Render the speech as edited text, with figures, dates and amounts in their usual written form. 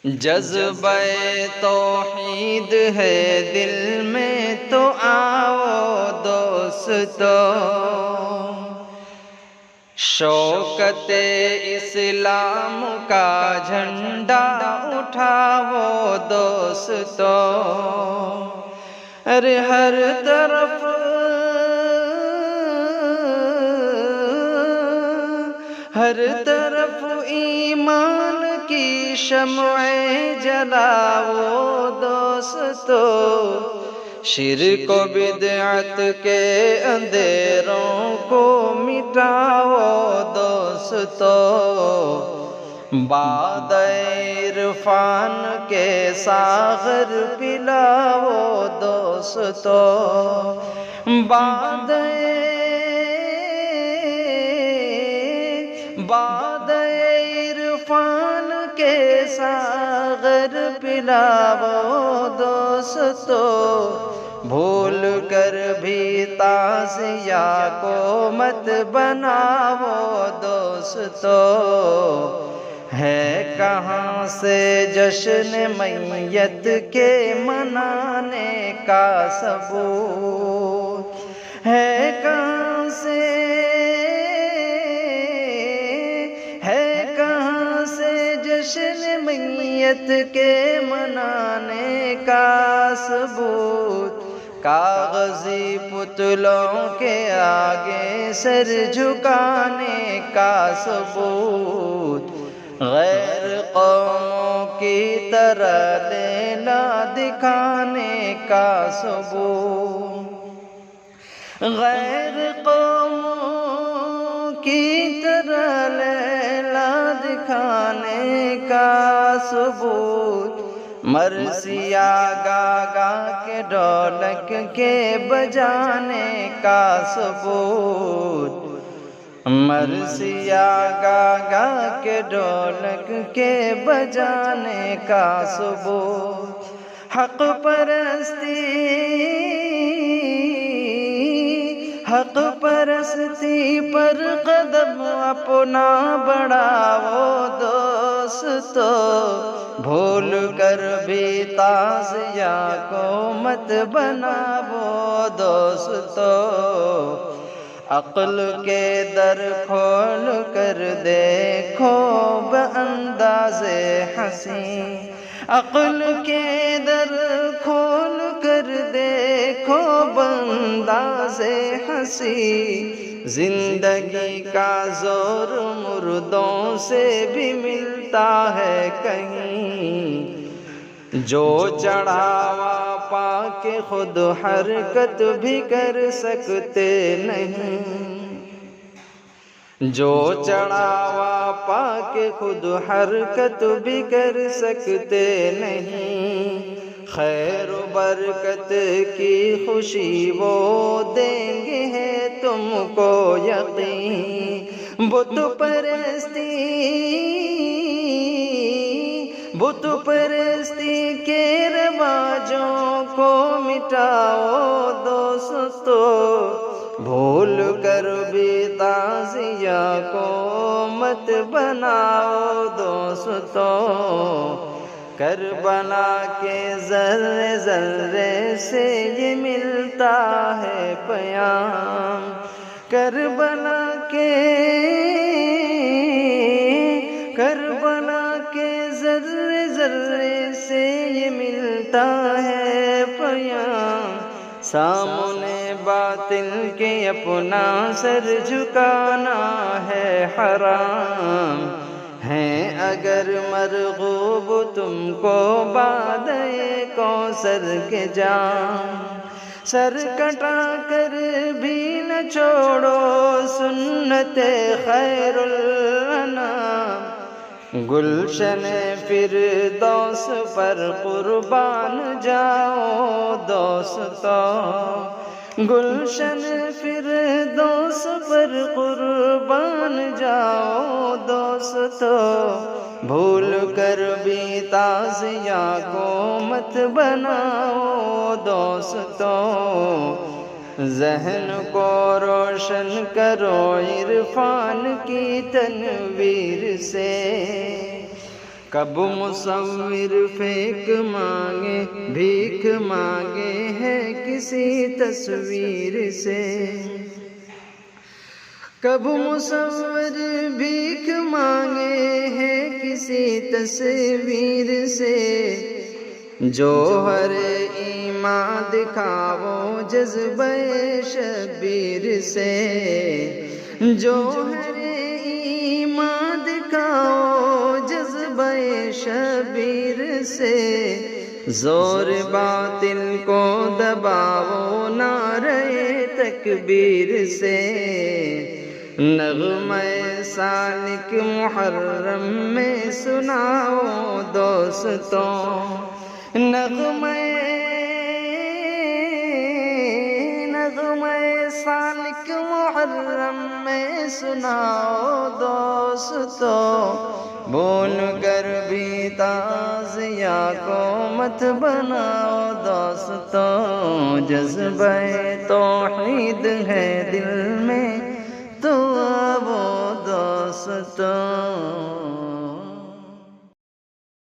جذبہ توحید ہے دل میں تو آؤ دوستو، شوکت اسلام کا جھنڈا اٹھاؤ دوستو۔ ارے ہر طرف ایمان کی شمعیں جلاؤ دوستو، شرک و بدعت کے اندھیروں کو مٹاؤ دوستو، باد عرفان کے ساغر پلاؤ دوستو، باد عرفان کے ساغر پلاؤ دوستو، بھول کر بھی تعزیہ کو مت بناؤ دوستو، ہے کہاں سے جشن میت کے منانے کا ثبوت، ہے کہاں سے جشن میت کے منانے کا ثبوت، کاغذی پتلوں کے آگے سر جھکانے کا ثبوت، غیر قوموں کی طرح لیلا دکھانے کا ثبوت، غیر قوموں کی طرح لیلا دکھانے کا ثبوت، مرثیہ گا گا کے ڈھولک کے بجانے کا ثبوت، مرثیہ گا گا کے ڈھولک کے بجانے کا ثبوت، حق پرستی پر قدم اپنا بڑھاؤ دوستو، بھول کر بھی تعزیہ کو مت بناؤ دوستو، عقل کے در کھول کر دیکھو بانداز حسین، عقل کے در کھول کر دیکھو بانداز حسین، زندگی کا زور مردوں سے بھی ملتا ہے کہیں، جو چڑھاوا پا کے خود حرکت بھی کر سکتے نہیں، جو چڑھاوا پا کے خود حرکت بھی کر سکتے نہیں، خیر و برکت کی خوشی وہ دیں گے ہے تم کو یقین، بت پرستی کے رواجوں کو مٹاؤ دوستو، بھول کر بھی تعزیہ کو مت بناؤ دوستو، کربلا کے ذرے ذرے سے یہ ملتا ہے پیام، کربلا کے ذرے ذرے سے یہ ملتا ہے پیام، سامنے باطل کے اپنا سر جھکانا ہے حرام، ہیں اگر مرغوب تم کو بادئے کوثر کے جام، سر کٹا کر بھی نہ چھوڑو سنت خیر الانام، گلشن فردوس پر قربان جاؤ دوستو، گلشن فردوس پر قربان جاؤ دوستو، بھول کر بھی تعزیہ کو مت بناؤ دوستو، ذہن کو روشن کرو عرفان کی تنویر سے، کب مصور فیک مانگے بھیک مانگے ہے کسی تصویر سے، کب مصور بھیک مانگے ہے کسی تصویر سے، جوہر ایمان دکھاؤ جذبہ شبیر سے، جوہر ایمان دکھاؤ جذبہ شبیر سے، زور باطل کو دباؤ نعرہ تکبیر سے، نغمہ سالک محرم میں سناؤ دوستوں، نغمہ سالک محرم میں سناؤ دوستوں، بھول کر بھی تعزیہ کو مت بناؤ دوستوں، جذبہ توحید ہے دل میں تو آؤ دوستوں۔